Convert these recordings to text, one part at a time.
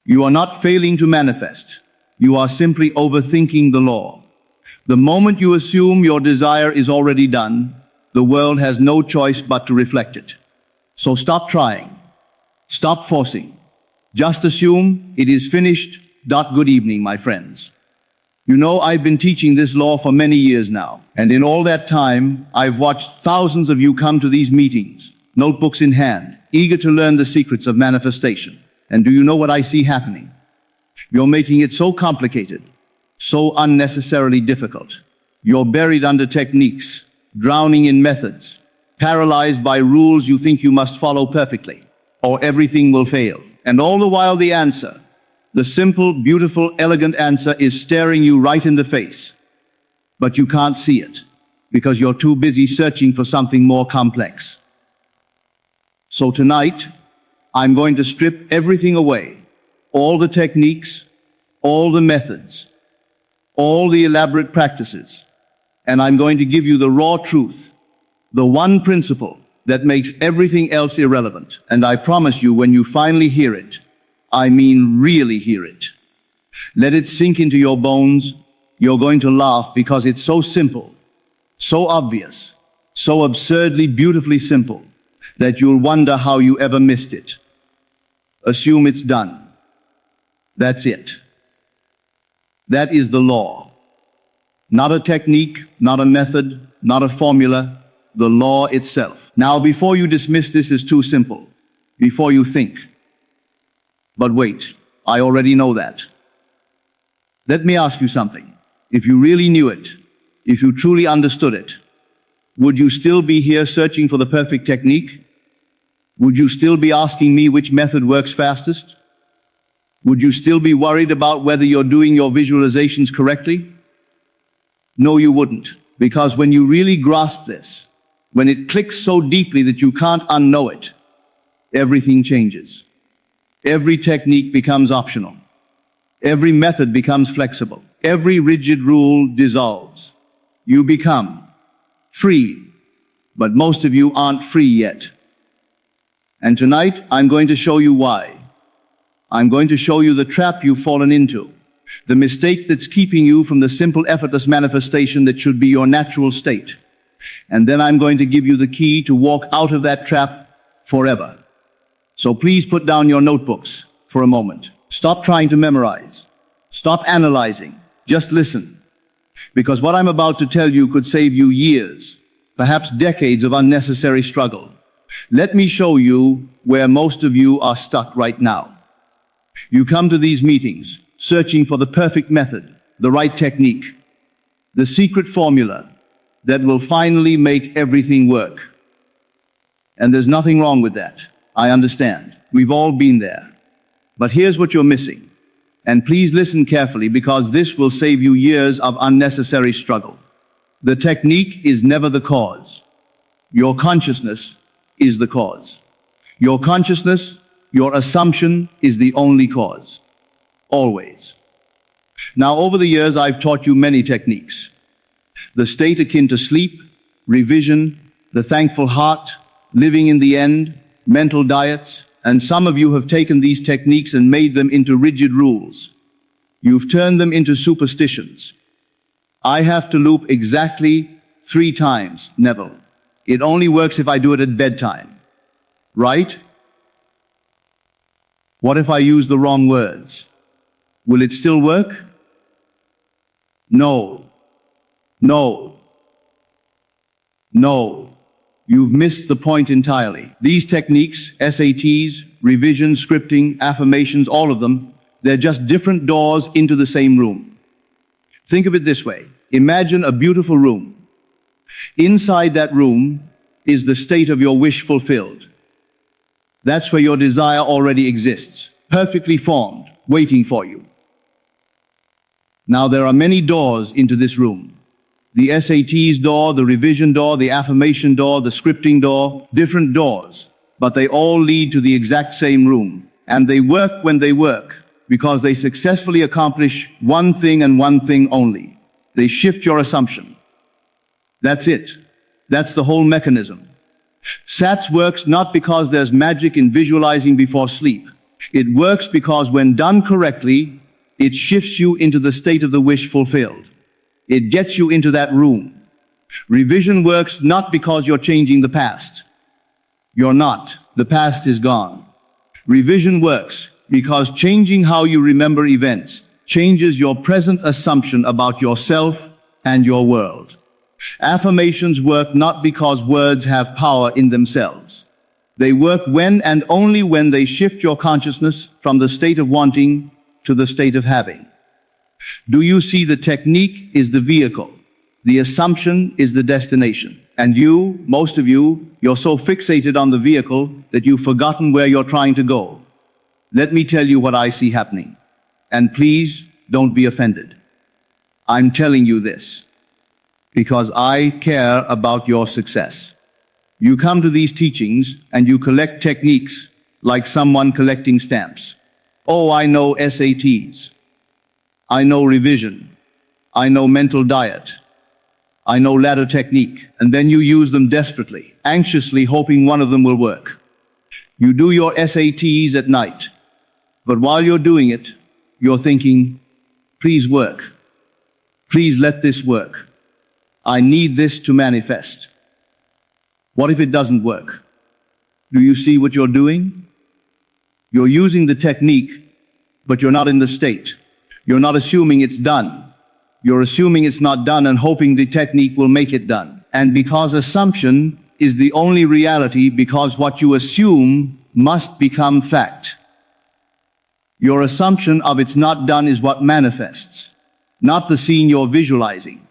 You are not failing to manifest. You are simply overthinking the law. The moment you assume your desire is already done, the world has no choice but to reflect it. So stop trying. Stop forcing. Just assume it is finished. Good evening, my friends. You know, I've been teaching this law for many years now, and in all that time, I've watched thousands of you come to these meetings, notebooks in hand, eager to learn the secrets of manifestation. And do you know what I see happening? You're making it so complicated, so unnecessarily difficult. You're buried under techniques, drowning in methods, paralyzed by rules you think you must follow perfectly, or everything will fail. And all the while the answer, the simple, beautiful, elegant answer, is staring you right in the face. But you can't see it, because you're too busy searching for something more complex. So tonight, I'm going to strip everything away, all the techniques, all the methods, all the elaborate practices, and I'm going to give you the raw truth, the one principle that makes everything else irrelevant. And I promise you, when you finally hear it, I mean really hear it, let it sink into your bones, you're going to laugh because it's so simple, so obvious, so absurdly beautifully simple, that you'll wonder how you ever missed it. Assume it's done. That's it. That is the law. Not a technique, not a method, not a formula, the law itself. Now, before you dismiss this as too simple, before you think, but wait, I already know that. Let me ask you something. If you really knew it, if you truly understood it, would you still be here searching for the perfect technique? Would you still be asking me which method works fastest? Would you still be worried about whether you're doing your visualizations correctly? No, you wouldn't. Because when you really grasp this, when it clicks so deeply that you can't unknow it, everything changes. Every technique becomes optional. Every method becomes flexible. Every rigid rule dissolves. You become free. But most of you aren't free yet. And tonight, I'm going to show you why. I'm going to show you the trap you've fallen into, the mistake that's keeping you from the simple, effortless manifestation that should be your natural state. And then I'm going to give you the key to walk out of that trap forever. So please put down your notebooks for a moment. Stop trying to memorize. Stop analyzing. Just listen. Because what I'm about to tell you could save you years, perhaps decades of unnecessary struggle. Let me show you where most of you are stuck right now. You come to these meetings searching for the perfect method, the right technique, the secret formula that will finally make everything work. And there's nothing wrong with that. I understand. We've all been there. But here's what you're missing. And please listen carefully, because this will save you years of unnecessary struggle. The technique is never the cause. Your consciousness is the cause. Your consciousness, your assumption, is the only cause. Always. Now, over the years, I've taught you many techniques. The state akin to sleep, revision, the thankful heart, living in the end, mental diets, and some of you have taken these techniques and made them into rigid rules. You've turned them into superstitions. I have to loop exactly 3 times, Neville. It only works if I do it at bedtime. Right? What if I use the wrong words? Will it still work? No. No. No. You've missed the point entirely. These techniques, SATs, revision, scripting, affirmations, all of them, they're just different doors into the same room. Think of it this way. Imagine a beautiful room. Inside that room is the state of your wish fulfilled. That's where your desire already exists, perfectly formed, waiting for you. Now, there are many doors into this room. The SATs door, the revision door, the affirmation door, the scripting door, different doors, but they all lead to the exact same room. And they work when they work, because they successfully accomplish one thing and one thing only. They shift your assumption. That's it. That's the whole mechanism. SATs works not because there's magic in visualizing before sleep. It works because when done correctly, it shifts you into the state of the wish fulfilled. It gets you into that room. Revision works not because you're changing the past. You're not. The past is gone. Revision works because changing how you remember events changes your present assumption about yourself and your world. Affirmations work not because words have power in themselves. They work when and only when they shift your consciousness from the state of wanting to the state of having. Do you see the technique is the vehicle? The assumption is the destination. And you, most of you, you're so fixated on the vehicle that you've forgotten where you're trying to go. Let me tell you what I see happening. And please, don't be offended. I'm telling you this because I care about your success. You come to these teachings and you collect techniques like someone collecting stamps. Oh, I know SATs. I know revision. I know mental diet. I know ladder technique. And then you use them desperately, anxiously hoping one of them will work. You do your SATs at night. But while you're doing it, you're thinking, please work. Please let this work. I need this to manifest. What if it doesn't work? Do you see what you're doing? You're using the technique, but you're not in the state. You're not assuming it's done. You're assuming it's not done and hoping the technique will make it done. And because assumption is the only reality, because what you assume must become fact. Your assumption of it's not done is what manifests, not the scene you're visualizing,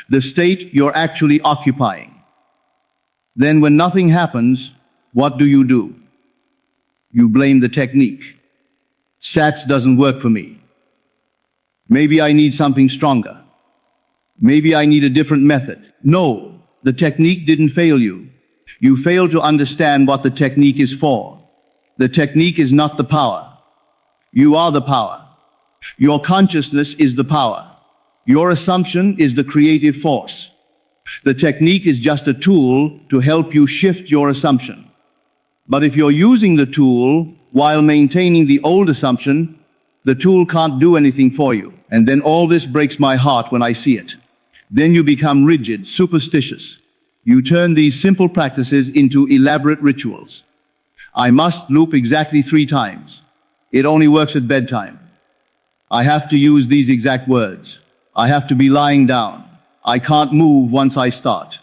the state you're actually occupying. Then when nothing happens, what do? You blame the technique. SATS doesn't work for me. Maybe I need something stronger. Maybe I need a different method. No, the technique didn't fail you. You failed to understand what the technique is for. The technique is not the power. You are the power. Your consciousness is the power. Your assumption is the creative force. The technique is just a tool to help you shift your assumption. But if you're using the tool while maintaining the old assumption, the tool can't do anything for you. And then all this breaks my heart when I see it. Then you become rigid, superstitious. You turn these simple practices into elaborate rituals. I must loop exactly 3 times. It only works at bedtime. I have to use these exact words. I have to be lying down. I can't move once I start.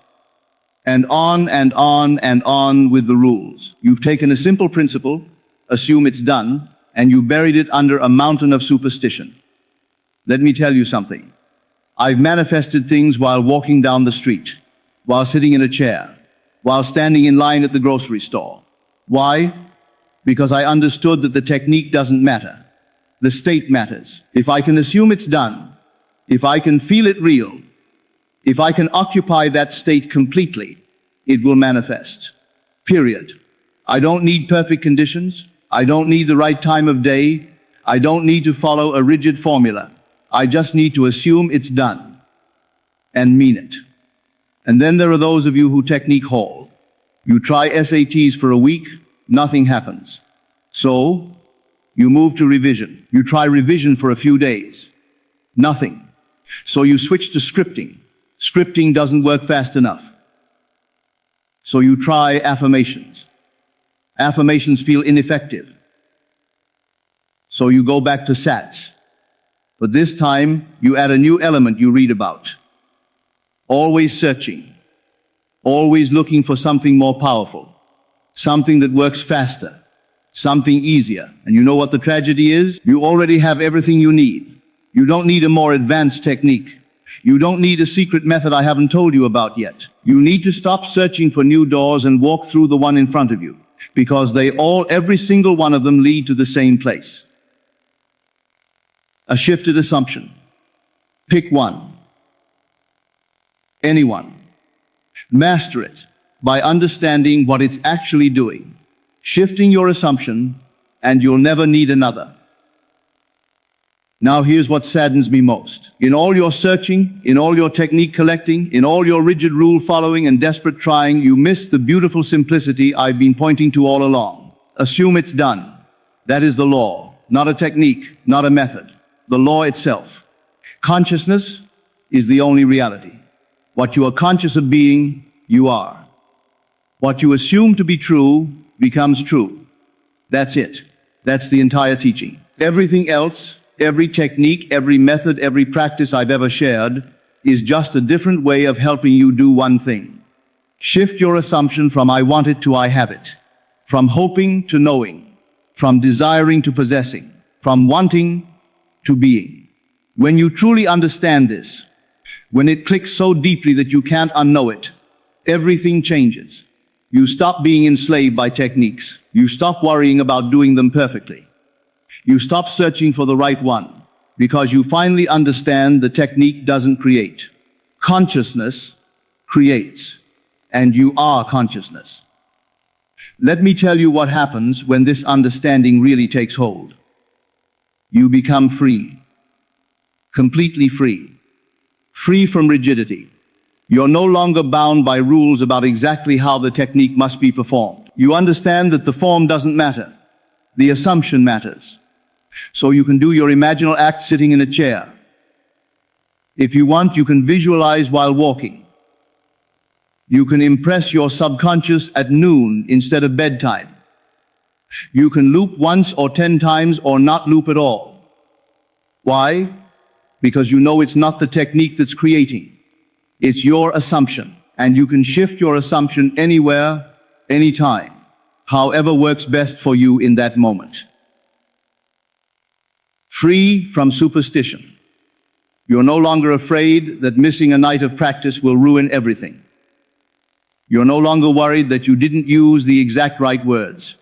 And on and on and on with the rules. You've taken a simple principle, assume it's done, and you buried it under a mountain of superstition. Let me tell you something. I've manifested things while walking down the street, while sitting in a chair, while standing in line at the grocery store. Why? Because I understood that the technique doesn't matter. The state matters. If I can assume it's done, if I can feel it real, if I can occupy that state completely, it will manifest. Period. I don't need perfect conditions. I don't need the right time of day. I don't need to follow a rigid formula. I just need to assume it's done and mean it. And then there are those of you who technique haul. You try SATs for a week, nothing happens. So, you move to revision. You try revision for a few days. Nothing. So you switch to scripting. Scripting doesn't work fast enough. So you try affirmations. Affirmations feel ineffective. So you go back to SATs. But this time, you add a new element you read about. Always searching. Always looking for something more powerful. Something that works faster. Something easier. And you know what the tragedy is? You already have everything you need. You don't need a more advanced technique. You don't need a secret method I haven't told you about yet. You need to stop searching for new doors and walk through the one in front of you. Because every single one of them lead to the same place. A shifted assumption. Pick one. Anyone. Master it by understanding what it's actually doing. Shifting your assumption, and you'll never need another. Now here's what saddens me most. In all your searching, in all your technique collecting, in all your rigid rule following and desperate trying, you miss the beautiful simplicity I've been pointing to all along. Assume it's done. That is the law, not a technique, not a method. The law itself. Consciousness is the only reality. What you are conscious of being, you are. What you assume to be true becomes true. That's it. That's the entire teaching. Everything else, every technique, every method, every practice I've ever shared is just a different way of helping you do one thing. Shift your assumption from I want it to I have it. From hoping to knowing. From desiring to possessing. From wanting to being. When you truly understand this, when it clicks so deeply that you can't unknow it, everything changes. You stop being enslaved by techniques. You stop worrying about doing them perfectly. You stop searching for the right one, because you finally understand the technique doesn't create. Consciousness creates, and you are consciousness. Let me tell you what happens when this understanding really takes hold. You become free. Completely free. Free from rigidity. You're no longer bound by rules about exactly how the technique must be performed. You understand that the form doesn't matter. The assumption matters. So you can do your imaginal act sitting in a chair. If you want, you can visualize while walking. You can impress your subconscious at noon instead of bedtime. You can loop once or 10 times or not loop at all. Why? Because you know it's not the technique that's creating. It's your assumption. And you can shift your assumption anywhere, anytime, however works best for you in that moment. Free from superstition. You're no longer afraid that missing a night of practice will ruin everything. You're no longer worried that you didn't use the exact right words.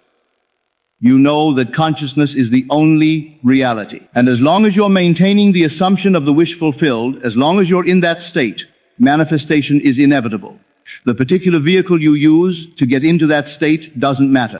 You know that consciousness is the only reality. And as long as you're maintaining the assumption of the wish fulfilled, as long as you're in that state, manifestation is inevitable. The particular vehicle you use to get into that state doesn't matter.